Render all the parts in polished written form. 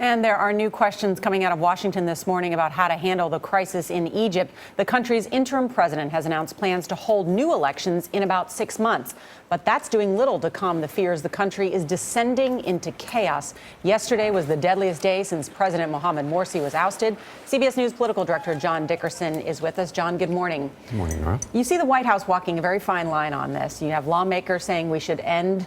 And there are new questions coming out of Washington this morning about how to handle the crisis in Egypt. The country's interim president has announced plans to hold new elections in about 6 months. But that's doing little to calm the fears the country is descending into chaos. Yesterday was the deadliest day since President Mohamed Morsi was ousted. CBS News political director John Dickerson is with us. John, good morning. Good morning, Nora. You see the White House walking a very fine line on this. You have lawmakers saying we should end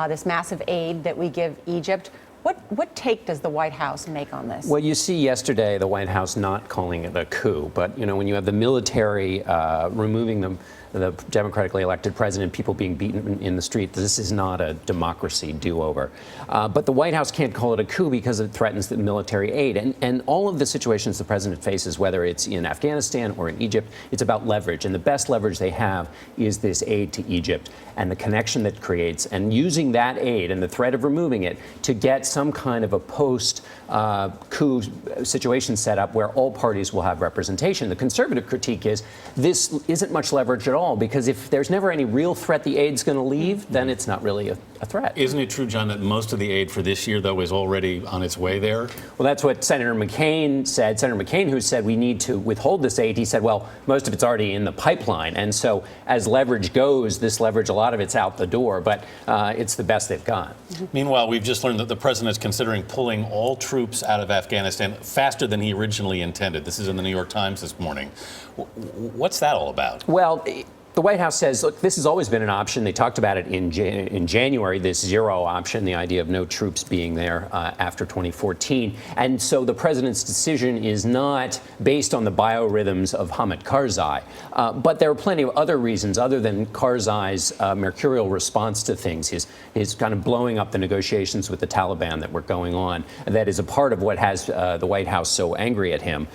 this massive aid that we give Egypt. What take does the White House make on this? Well, you see yesterday the White House not calling it a coup, but when you have the military removing the democratically elected president, people being beaten in the street, this is not a democracy do-over. But the White House can't call it a coup because it threatens the military aid. And all of the situations the president faces, whether it's in Afghanistan or in Egypt, it's about leverage. And the best leverage they have is this aid to Egypt and the connection that creates, and using that aid and the threat of removing it to get some kind of a post-coup situation set up where all parties will have representation. The conservative critique is this isn't much leverage at all, because if there's never any real threat the aid's going to leave, then it's not really a threat. Isn't it true, John, that most of the aid for this year, though, is already on its way there? Well, that's what Senator McCain said. Senator McCain, who said we need to withhold this aid, he said, well, most of it's already in the pipeline. And so as leverage goes, this leverage, a lot of it's out the door, but it's the best they've got. Meanwhile, we've just learned that the president is considering pulling all troops out of Afghanistan faster than he originally intended. This is in the New York Times this morning. What's that all about? Well, the White House says, look, this has always been an option. They talked about it in January, this zero option, the idea of no troops being there after 2014. And so the president's decision is not based on the biorhythms of Hamid Karzai. But there are plenty of other reasons other than Karzai's mercurial response to things, his kind of blowing up the negotiations with the Taliban that were going on. That is a part of what has the White House so angry at him.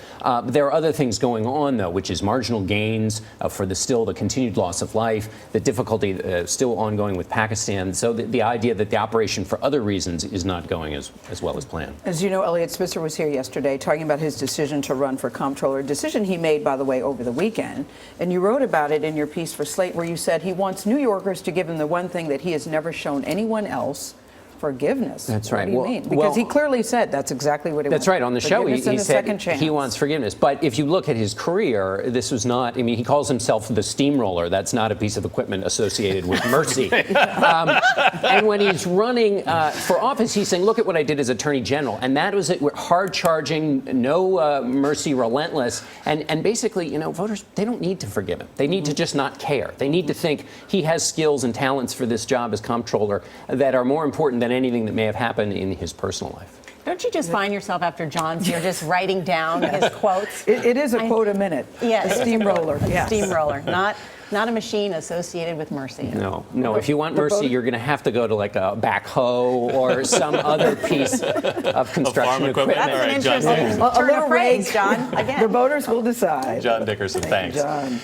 There are other things going on, though, which is marginal gains for the continued loss of life, the difficulty still ongoing with Pakistan. So the idea that the operation for other reasons is not going as well as planned. As you know, Elliot Spitzer was here yesterday talking about his decision to run for comptroller, a decision he made, by the way, over the weekend. And you wrote about it in your piece for Slate, where you said he wants New Yorkers to give him the one thing that he has never shown anyone else: forgiveness. That's right. What do you mean? Because he clearly said that's exactly what he wants. That's right. On the show, he said he wants forgiveness. But if you look at his career, this was not, I mean, he calls himself the steamroller. That's not a piece of equipment associated with mercy. And when he's running for office, he's saying, look at what I did as Attorney General. And that was it. We're hard-charging, no mercy, relentless. And basically, voters, they don't need to forgive him. They need to just not care. They need to think he has skills and talents for this job as comptroller that are more important than anything that may have happened in his personal life. Don't you just find yourself after John's here just writing down his quotes? It is a quote a minute. Yes. A steamroller. Yes. Steamroller, not a machine associated with mercy. No. If you want mercy, you're going to have to go to like a backhoe or some other piece of construction equipment. That's an interesting turn of phrase, John. Again. The voters will decide. John Dickerson, thanks. John.